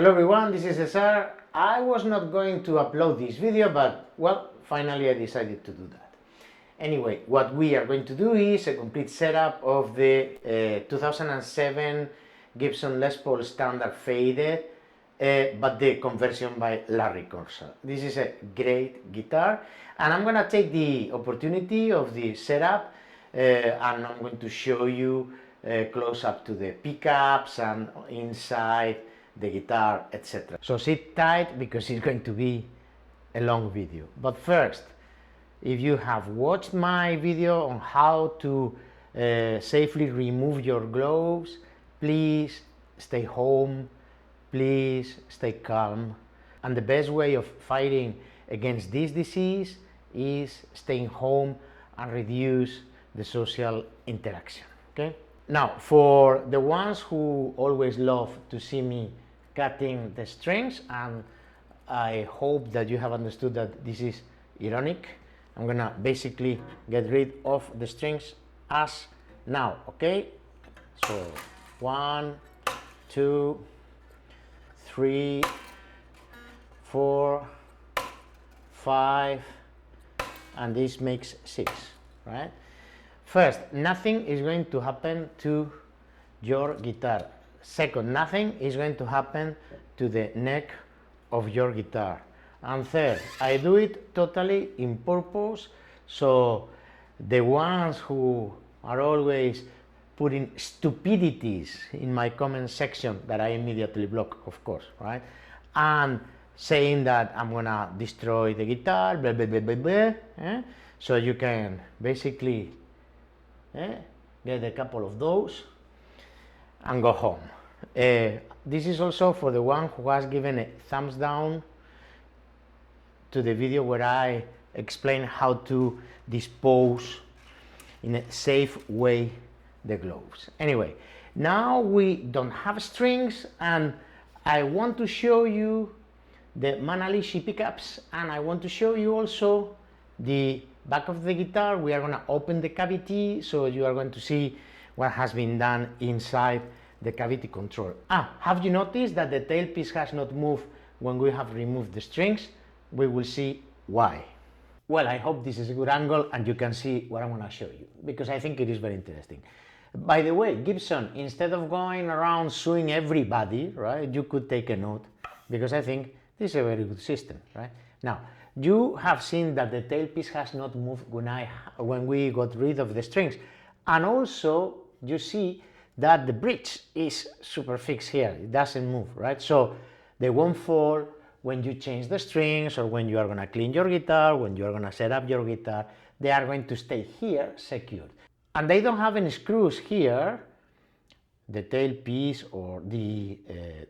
Hello everyone, this is Cesar. I was not going to upload this video, but well, finally I decided to do that. Anyway, what we are going to do is a complete setup of the 2007 Gibson Les Paul Standard Faded, but the conversion by Larry Corsa. This is a great guitar, and I'm gonna take the opportunity of the setup and I'm going to show you close up to the pickups and inside the guitar, etc. So sit tight because it's going to be a long video. But first, if you have watched my video on how to safely remove your gloves, please stay home, please stay calm. And the best way of fighting against this disease is staying home and reduce the social interaction, okay? Now, for the ones who always love to see me cutting the strings, and I hope that you have understood that this is ironic, I'm gonna basically get rid of the strings as now, okay? So 1, 2, 3, 4, 5, and this makes 6, right? First, nothing is going to happen to your guitar. Second, nothing is going to happen to the neck of your guitar. And third, I do it totally in purpose, so the ones who are always putting stupidities in my comment section that I immediately block, of course, right? And saying that I'm gonna destroy the guitar, blah, blah, blah, blah, blah, so you can basically get a couple of those and go home. This is also for the one who has given a thumbs down to the video where I explain how to dispose in a safe way the gloves. Anyway, now we don't have strings, and I want to show you the Manalishi pickups, and I want to show you also the back of the guitar. We are going to open the cavity, so you are going to see what has been done inside the cavity control. Have you noticed that the tailpiece has not moved when we have removed the strings? We will see why. Well, I hope this is a good angle and you can see what I'm going to show you, because I think it is very interesting. By the way, Gibson, instead of going around suing everybody, right, you could take a note, because I think this is a very good system, right? Now, you have seen that the tailpiece has not moved when we got rid of the strings, and also you see that the bridge is super fixed here, it doesn't move, right? So they won't fall when you change the strings, or when you are going to clean your guitar, when you are going to set up your guitar. They are going to stay here secured. And they don't have any screws here, the tailpiece or the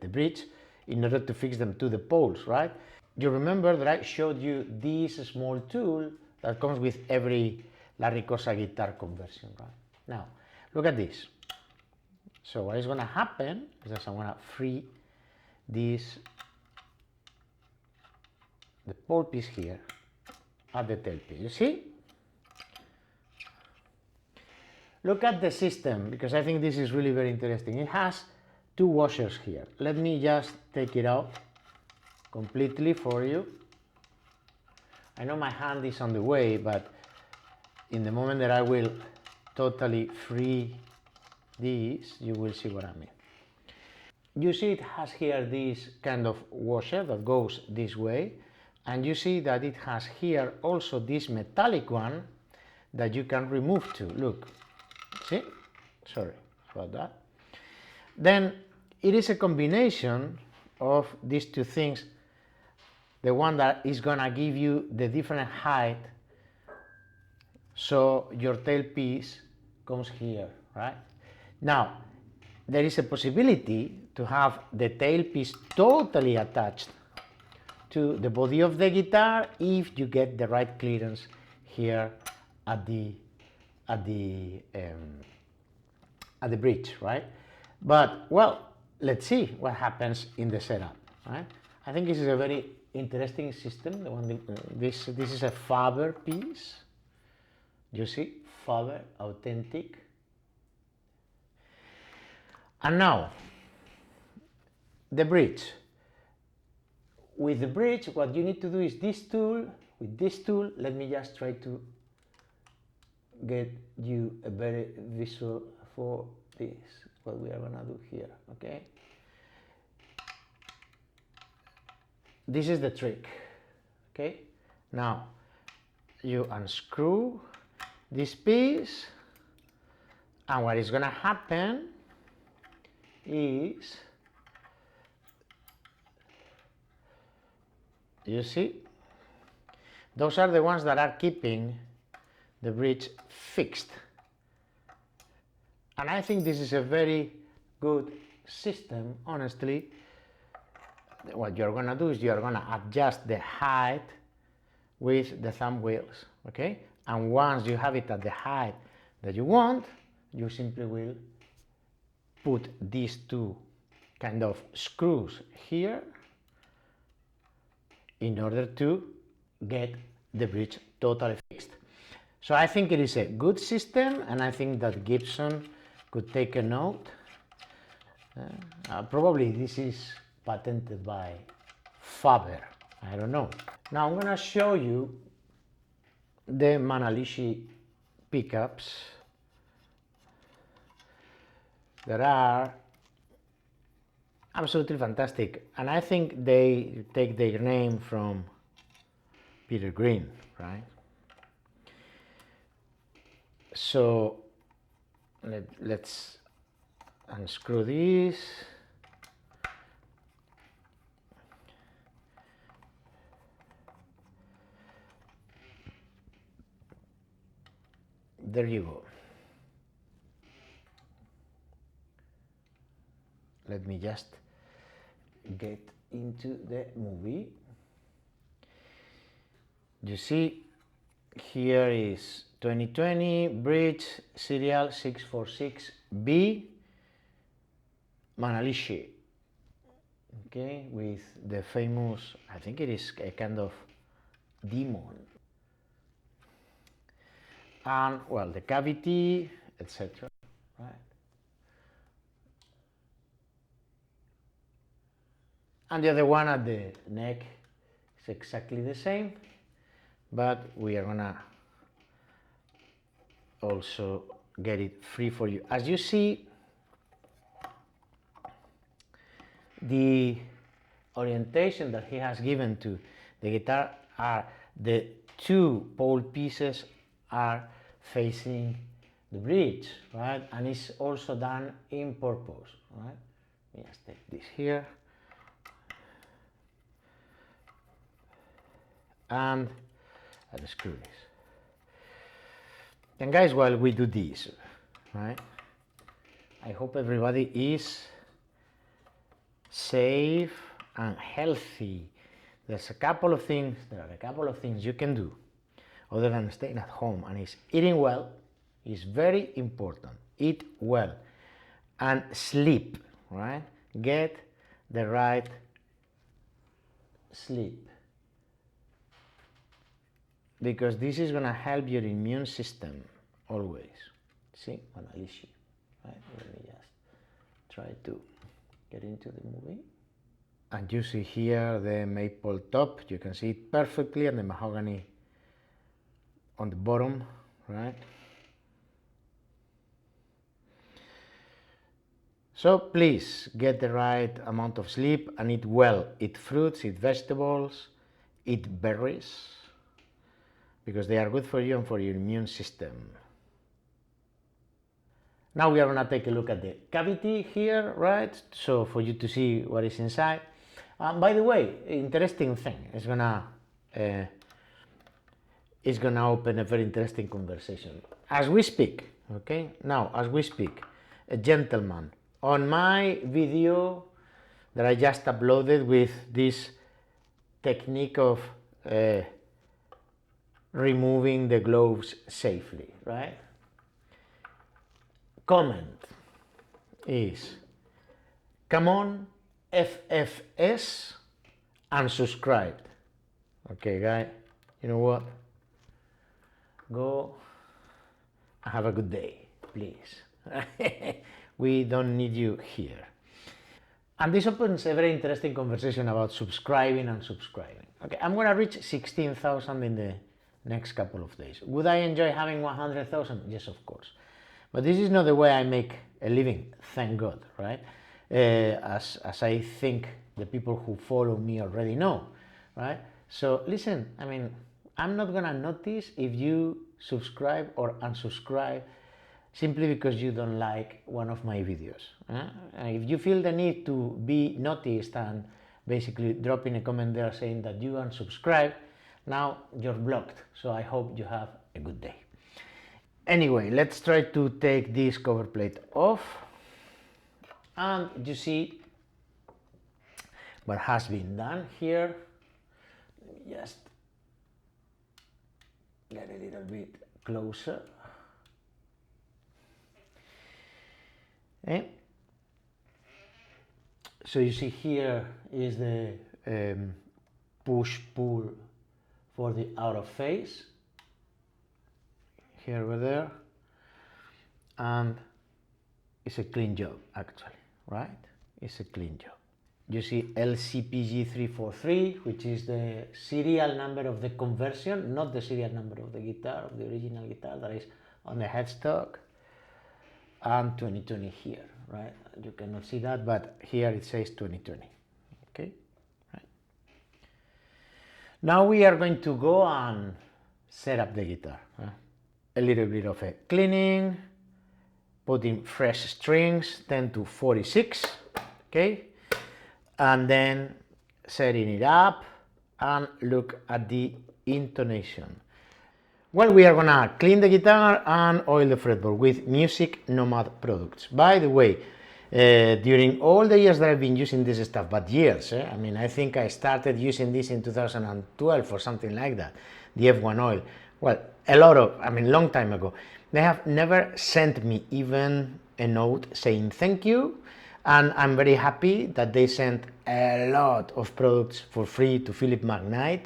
bridge, in order to fix them to the poles, right? You remember that I showed you this small tool that comes with every Larry Corsa guitar conversion, right? Now, look at this. So what is going to happen is that I'm going to free this, the pole piece here at the tailpiece. You see? Look at the system, because I think this is really very interesting. It has two washers here. Let me just take it out completely for you. I know my hand is on the way, but in the moment that I will totally free this, you will see what I mean. You see it has here this kind of washer that goes this way, and you see that it has here also this metallic one that you can remove too. Look, see? Sorry about that. Then it is a combination of these two things, the one that is gonna give you the different height, so your tailpiece comes here, right? Now, there is a possibility to have the tailpiece totally attached to the body of the guitar if you get the right clearance here at the bridge, right? But well, let's see what happens in the setup, right? I think this is a very interesting system. This is a Faber piece. You see, Faber, authentic. And now, the bridge. with the bridge, what you need to do is this tool. With this tool, let me just try to get you a better visual for this, what we are gonna do here, okay? This is the trick, okay? Now, you unscrew this piece, and what is gonna happen is, you see, those are the ones that are keeping the bridge fixed. And I think this is a very good system, honestly. What you're gonna do is you're gonna adjust the height with the thumb wheels, okay? And once you have it at the height that you want, you simply will put these two kind of screws here in order to get the bridge totally fixed. So I think it is a good system, and I think that Gibson could take a note. Probably this is patented by Faber, I don't know. Now I'm gonna show you the Manalishi pickups that are absolutely fantastic, and I think they take their name from Peter Green, right? So let's unscrew this. There you go. Let me just get into the movie. You see, here is 2020 bridge serial 646B Manalishi, okay, with the famous, I think it is a kind of demon, and well, the cavity, etc. Right? And the other one at the neck is exactly the same, but we are gonna also get it free for you. As you see, the orientation that he has given to the guitar are the two pole pieces are facing the bridge, right? And it's also done in purpose, right? Let me just take this here. And unscrew this. And guys, while we do this, right, I hope everybody is safe and healthy. There are a couple of things you can do other than staying at home, and it's eating well is very important. Eat well and sleep, right? Get the right sleep, because this is going to help your immune system always. See, Manalishi, right? Let me just try to get into the movie. And you see here the maple top, you can see it perfectly, and the mahogany on the bottom, right? So please get the right amount of sleep and eat well. Eat fruits, eat vegetables, eat berries, because they are good for you and for your immune system. Now we are going to take a look at the cavity here, right? So for you to see what is inside. By the way, interesting thing, it's gonna open a very interesting conversation as we speak, okay? Now, as we speak, a gentleman on my video that I just uploaded with this technique of removing the gloves safely, right? Comment is, come on, FFS, unsubscribed. Okay, guy, you know what? Go and have a good day, please. We don't need you here. And this opens a very interesting conversation about subscribing and subscribing. Okay, I'm gonna reach 16,000 in the next couple of days. Would I enjoy having 100,000? Yes, of course. But this is not the way I make a living, thank God, right? As I think the people who follow me already know, right? So listen, I mean, I'm not gonna notice if you subscribe or unsubscribe simply because you don't like one of my videos. If you feel the need to be noticed and basically dropping a comment there saying that you unsubscribe, now you're blocked. So I hope you have a good day. Anyway, let's try to take this cover plate off, and you see what has been done here. Let me just get a little bit closer. Okay. So you see here is the push-pull for the out of phase. Here over there, and it's a clean job actually, right? It's a clean job. You see LCPG 343, which is the serial number of the conversion, not the serial number of the guitar, of the original guitar that is on the headstock, and 2020 here, right? You cannot see that, but here it says 2020, okay? Right. Now we are going to go and set up the guitar. A little bit of a cleaning, putting fresh strings, 10 to 46, okay? And then setting it up and look at the intonation. Well, we are gonna clean the guitar and oil the fretboard with Music Nomad products. By the way, during all the years that I've been using this stuff, but years, I mean, I think I started using this in 2012 or something like that, the F1 oil. Well, long time ago. They have never sent me even a note saying thank you, and I'm very happy that they sent a lot of products for free to Philip McKnight.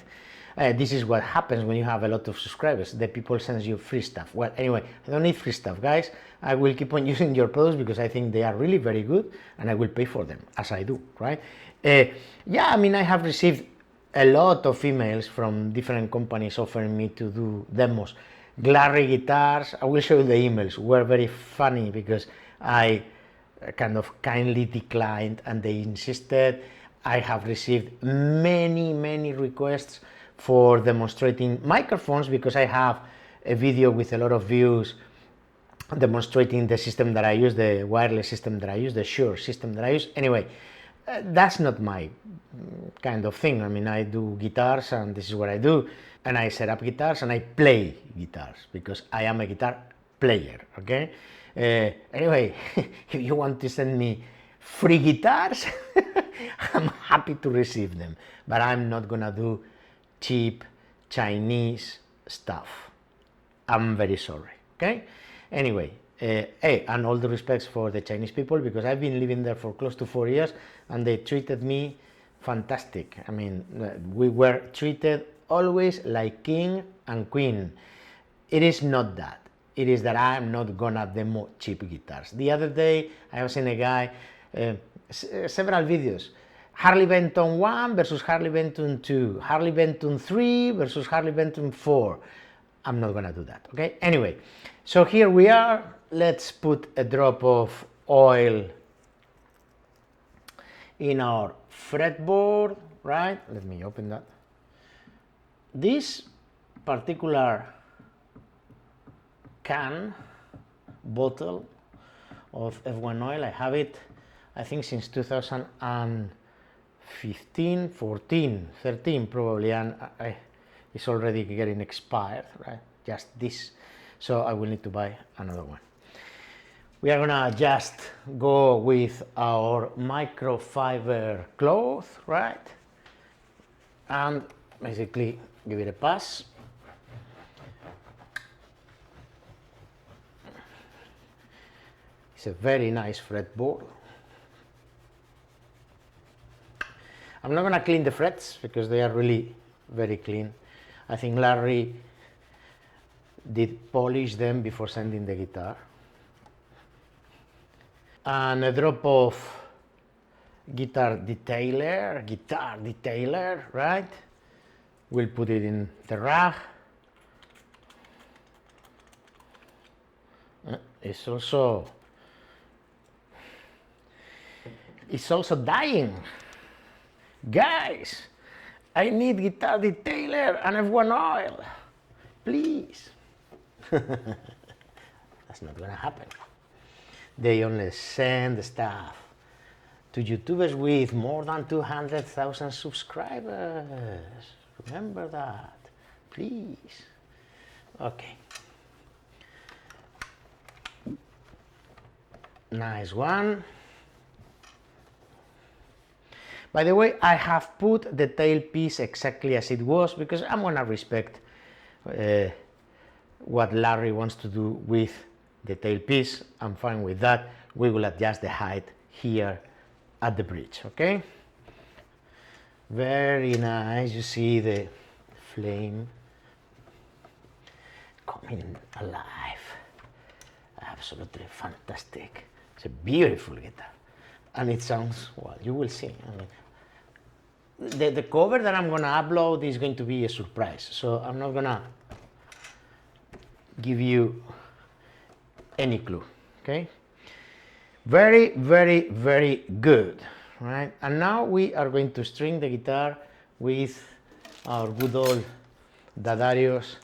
This is what happens when you have a lot of subscribers. The people send you free stuff. Well, anyway, I don't need free stuff, guys. I will keep on using your products because I think they are really very good, and I will pay for them, as I do, right? Yeah, I mean, I have received a lot of emails from different companies offering me to do demos. Glary guitars, I will show you the emails, were very funny because I kind of kindly declined and they insisted. I have received many requests for demonstrating microphones because I have a video with a lot of views demonstrating the system that I use, the wireless system that I use, the Shure system that I use. Anyway, that's not my kind of thing. I mean, I do guitars and this is what I do, and I set up guitars and I play guitars because I am a guitar player, okay? Anyway, if you want to send me free guitars, I'm happy to receive them, but I'm not gonna do cheap Chinese stuff. I'm very sorry, okay? Anyway, hey, and all the respects for the Chinese people because I've been living there for close to 4 years and they treated me fantastic. I mean, we were treated always like king and queen. It is not that. It is that I'm not gonna demo cheap guitars. The other day, I was in a guy, several videos, Harley Benton 1 versus Harley Benton 2, Harley Benton 3 versus Harley Benton 4. I'm not gonna do that, okay? Anyway, so here we are. Let's put a drop of oil in our fretboard, right? Let me open that. This particular bottle of F1 oil, I have it, I think since 2015, 14, 13 probably, and it's already getting expired, right? Just this, so I will need to buy another one. We are gonna just go with our microfiber cloth, right? And basically give it a pass. It's a very nice fretboard. I'm not gonna clean the frets because they are really very clean. I think Larry did polish them before sending the guitar. And a drop of guitar detailer, right? We'll put it in the rack. It's also dying. Guys, I need guitar detailer and F1 oil, please. That's not gonna happen. They only send stuff to YouTubers with more than 200,000 subscribers. Remember that, please. Okay. Nice one. By the way, I have put the tailpiece exactly as it was because I'm gonna respect what Larry wants to do with the tailpiece. I'm fine with that. We will adjust the height here at the bridge, okay? Very nice. You see the flame coming alive. Absolutely fantastic. It's a beautiful guitar. And it sounds, well, you will see. I mean, the cover that I'm gonna upload is going to be a surprise, so I'm not gonna give you any clue, okay? Very, very, very good, right? And now we are going to string the guitar with our good old Dadarios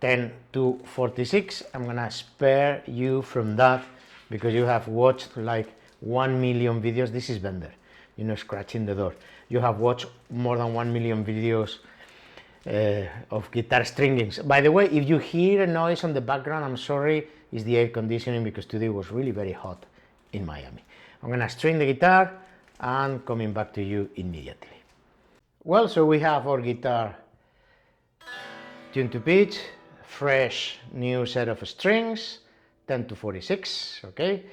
10-46. I'm gonna spare you from that because you have watched like 1 million videos. This is Bender, you know, scratching the door. You have watched more than 1 million videos of guitar stringings. By the way, if you hear a noise on the background, I'm sorry, it's the air conditioning because today was really very hot in Miami. I'm gonna string the guitar and coming back to you immediately. Well, so we have our guitar tuned to pitch, fresh new set of strings, 10-46, okay?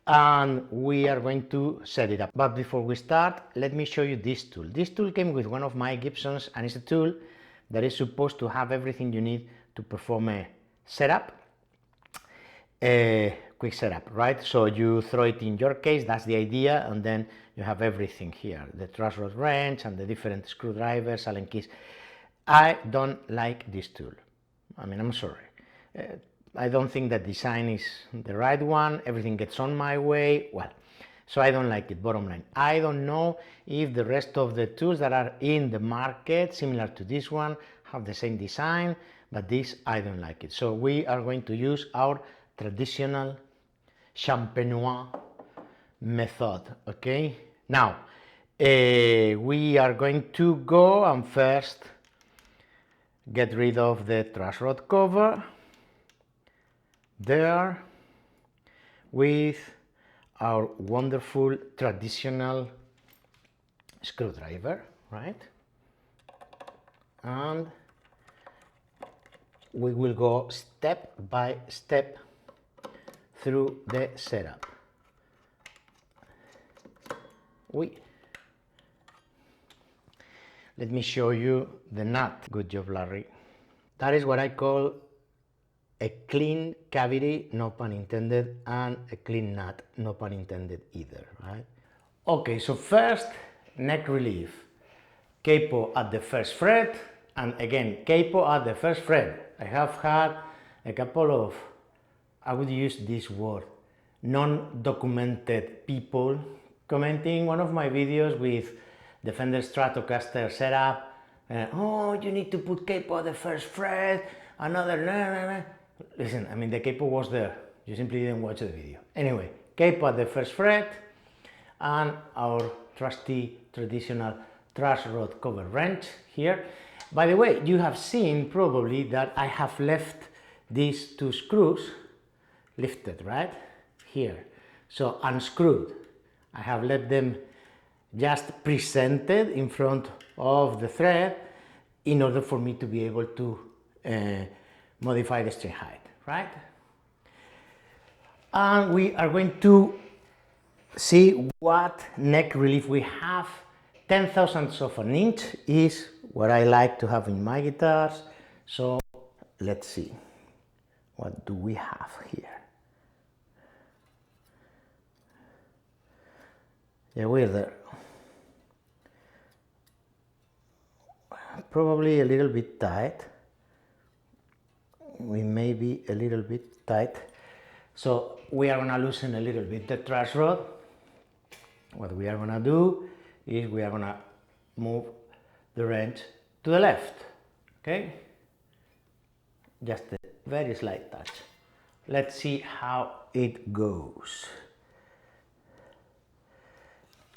And we are going to set it up. But before we start, let me show you this tool. This tool came with one of my Gibsons and it's a tool that is supposed to have everything you need to perform a setup, a quick setup, right? So you throw it in your case, that's the idea, and then you have everything here, the truss rod wrench and the different screwdrivers, Allen keys. I don't like this tool. I mean, I'm sorry. I don't think that design is the right one. Everything gets on my way. Well, so I don't like it, bottom line. I don't know if the rest of the tools that are in the market, similar to this one, have the same design, but this, I don't like it. So we are going to use our traditional champenois method, okay? Now, we are going to go and first get rid of the truss rod cover there with our wonderful traditional screwdriver, right? And we will go step by step through the setup. Let me show you the nut. Good job, Larry. That is what I call a clean cavity, no pun intended, and a clean nut, no pun intended either, right? Okay, so first, neck relief. Capo at the first fret, and again, capo at the first fret. I have had a couple of, I would use this word, non-documented people commenting one of my videos with the Fender Stratocaster setup, oh, you need to put capo at the first fret, another. Listen, I mean, the capo was there, you simply didn't watch the video. Anyway, capo at the first fret, and our trusty traditional truss rod cover wrench here. By the way, you have seen probably that I have left these two screws lifted, right? Here. So unscrewed. I have left them just presented in front of the thread in order for me to be able to modify the string height, right? And we are going to see what neck relief we have. 10,000ths of an inch is what I like to have in my guitars. So let's see, what do we have here? Yeah, we're there. probably a little bit tight. We may be a little bit tight. So we are gonna loosen a little bit the truss rod. What we are gonna do is we are gonna move the wrench to the left, okay? Just a very slight touch. Let's see how it goes.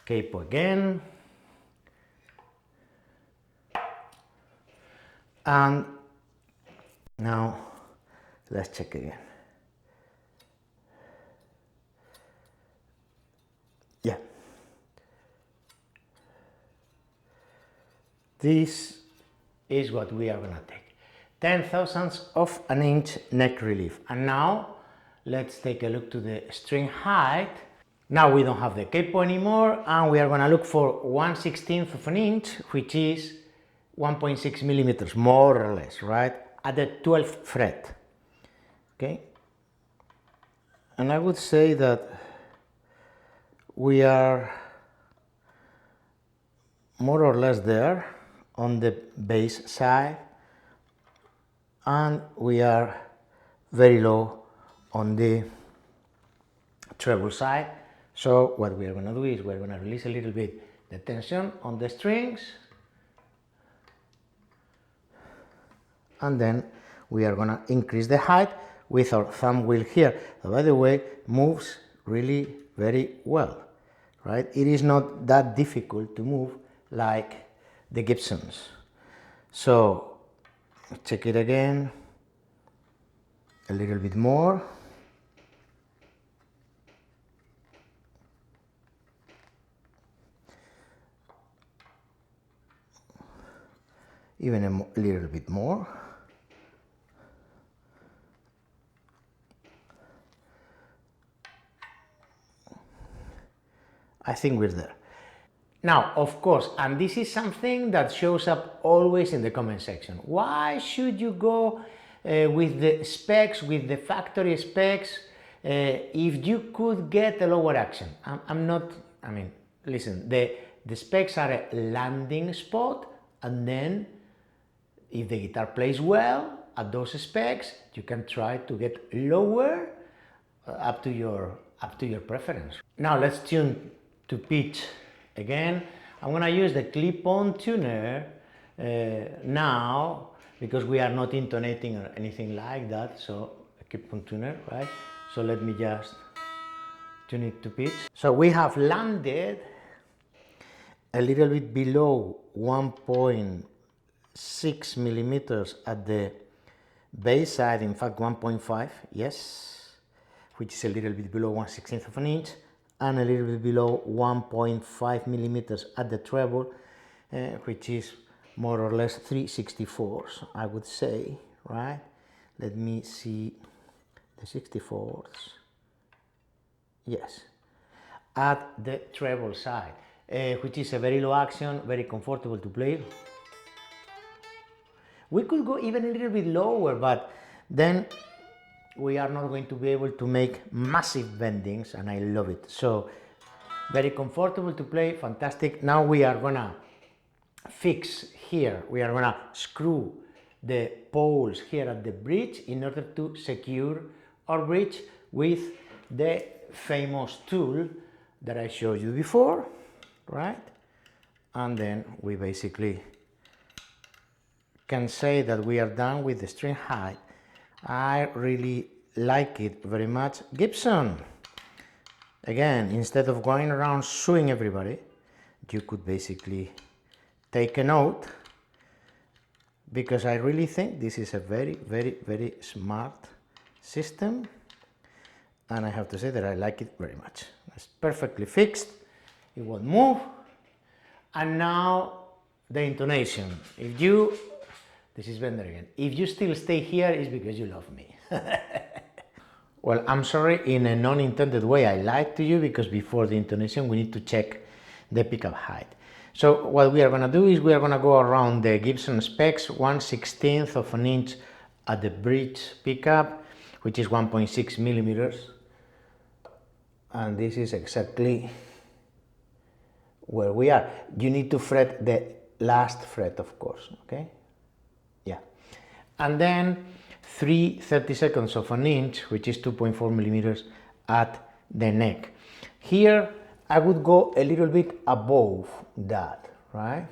Capo again. And now let's check again. Yeah. This is what we are gonna take. 10/1000 of an inch neck relief. And now let's take a look to the string height. Now we don't have the capo anymore, and we are gonna look for 1/16 of an inch, which is 1.6 millimeters, more or less, right? At the 12th fret, okay? And I would say that we are more or less there on the bass side, and we are very low on the treble side. So what we are going to do is we're going to release a little bit the tension on the strings, and then we are going to increase the height with our thumb wheel here. By the way, moves really very well, right? It is not that difficult to move like the Gibsons. So check it again, a little bit more. Even a little bit more. I think we're there. Now, of course, and this is something that shows up always in the comment section. Why should you go with the specs, with the factory specs, if you could get a lower action? Listen, the specs are a landing spot, and then if the guitar plays well at those specs, you can try to get lower, up to your preference. Now let's tune to pitch again. I'm gonna use the clip-on tuner now, because we are not intonating or anything like that, so a clip-on tuner, right? So let me just tune it to pitch. So we have landed a little bit below 1.6 millimeters at the bass side, in fact 1.5, yes, which is a little bit below 1/16 of an inch, and a little bit below 1.5 millimeters at the treble, which is more or less 3/64, I would say, right? Let me see the 64ths. Yes, at the treble side, which is a very low action, very comfortable to play. We could go even a little bit lower, but then we are not going to be able to make massive bendings, and I love it. So very comfortable to play, fantastic. Now we are gonna fix here, we are gonna screw the poles here at the bridge in order to secure our bridge with the famous tool that I showed you before, right? And then we basically can say that we are done with the string height. I really like it very much. Gibson, again, instead of going around suing everybody, you could basically take a note, because I really think this is a very, very, very smart system, and I have to say that I like it very much. It's perfectly fixed, it won't move. And now the intonation. This is Bender again. If you still stay here, it's because you love me. Well, I'm sorry, in a non-intended way, I lied to you, because before the intonation, we need to check the pickup height. So what we are gonna do is we are gonna go around the Gibson specs, 1/16 of an inch at the bridge pickup, which is 1.6 millimeters. And this is exactly where we are. You need to fret the last fret, of course, okay? Yeah. And then 3/32 of an inch, which is 2.4 millimeters at the neck. Here, I would go a little bit above that, right?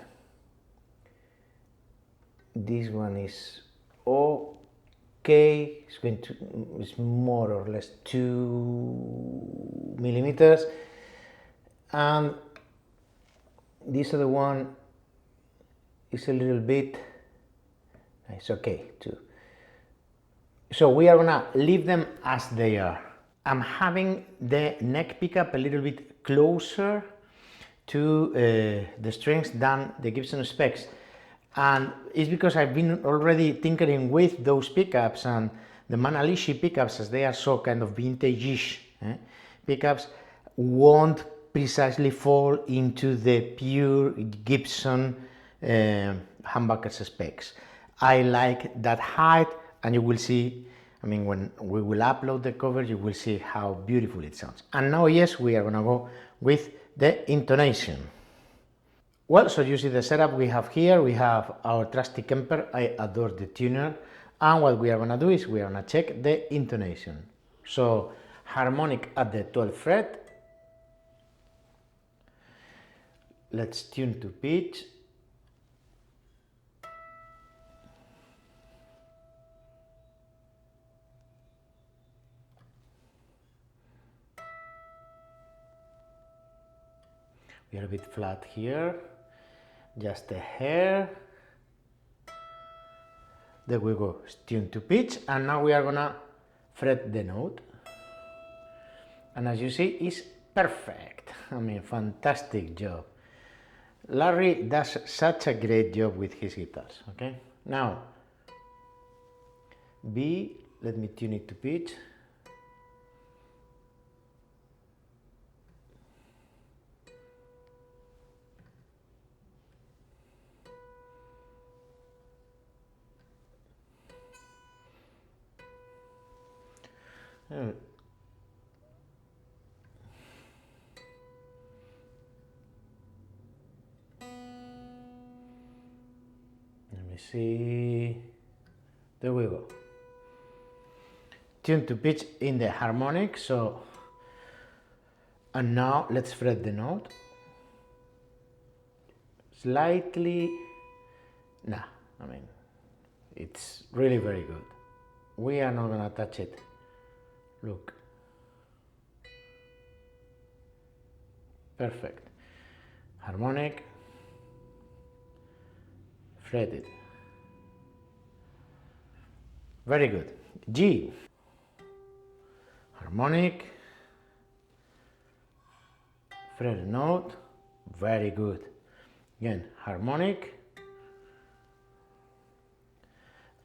This one is okay, it's more or less 2 millimeters, and this other one is a little bit, it's okay too. So we are gonna leave them as they are. I'm having the neck pickup a little bit closer to the strings than the Gibson specs, and it's because I've been already tinkering with those pickups, and the Manalishi pickups, as they are so kind of vintage-ish pickups, won't precisely fall into the pure Gibson humbuckers specs. I like that height, and you will see, I mean, when we will upload the cover, you will see how beautiful it sounds. And now, yes, we are gonna go with the intonation. Well, so you see the setup we have here. We have our trusty Kemper. I adore the tuner. And what we are gonna do is we are gonna check the intonation. So harmonic at the 12th fret. Let's tune to pitch. We are a bit flat here, just a hair. There we go, tune to pitch, and now we are gonna fret the note. And as you see, it's perfect. I mean, fantastic job. Larry does such a great job with his guitars, okay? Now, B, let me tune it to pitch. Let me see. There we go. Tune to pitch in the harmonic. So, and now let's fret the note. Slightly. Nah, I mean, it's really very good. We are not gonna touch it. Look. Perfect. Harmonic. Fretted. Very good. G. Harmonic. Fretted note. Very good. Again, harmonic.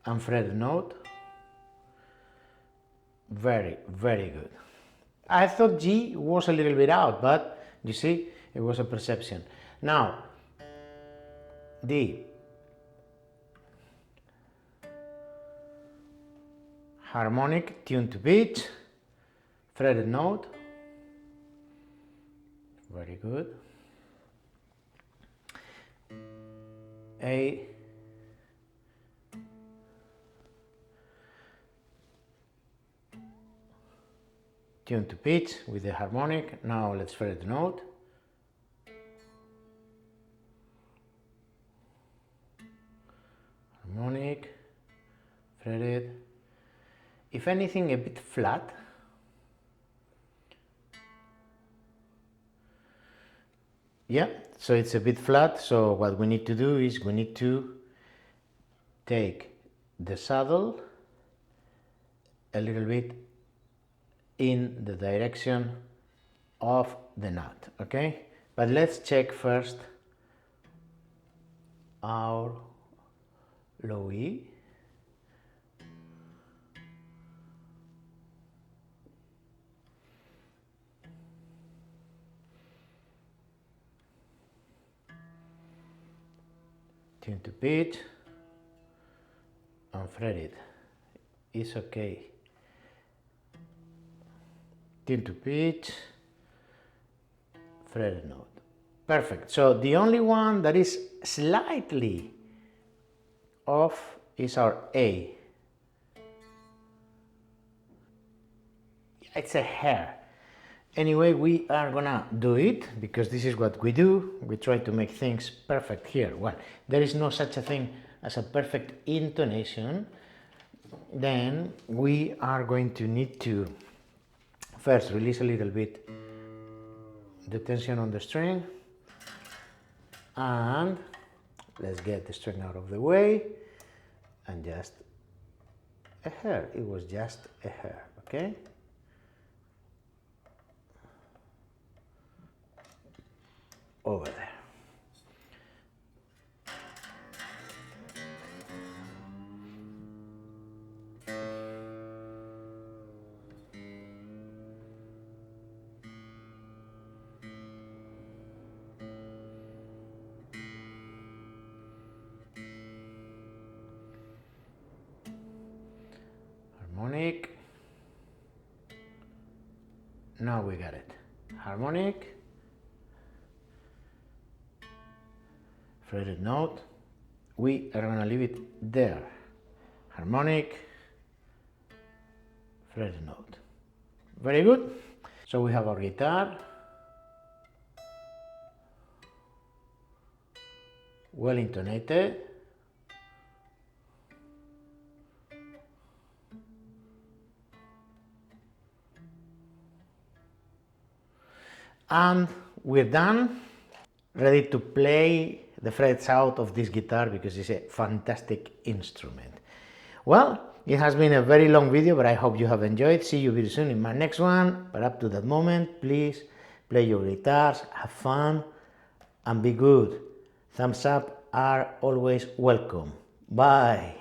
And fretted note. Very, very good. I thought G was a little bit out, but you see, it was a perception. Now, D. Harmonic, tune to pitch, fretted note. Very good. A. Tune to pitch with the harmonic. Now let's fret the note. Harmonic, fretted. If anything, a bit flat. Yeah, so it's a bit flat. So what we need to do is we need to take the saddle a little bit in the direction of the nut, okay? But let's check first our low E. Tune to pitch and fret it. It's okay. Tune to pitch, fretted note. Perfect. So the only one that is slightly off is our A. It's a hair. Anyway, we are gonna do it because this is what we do. We try to make things perfect here. Well, there is no such a thing as a perfect intonation. Then we are going to need to first release a little bit the tension on the string, and let's get the string out of the way, and just a hair. It was just a hair, okay? Over there. Harmonic. Now we got it. Harmonic. Fretted note. We are gonna leave it there. Harmonic. Fretted note. Very good. So we have our guitar. Well intonated. And we're done, ready to play the frets out of this guitar because it's a fantastic instrument. Well, it has been a very long video, but I hope you have enjoyed. See you very soon in my next one. But up to that moment, please play your guitars, have fun, and be good. Thumbs up are always welcome. Bye.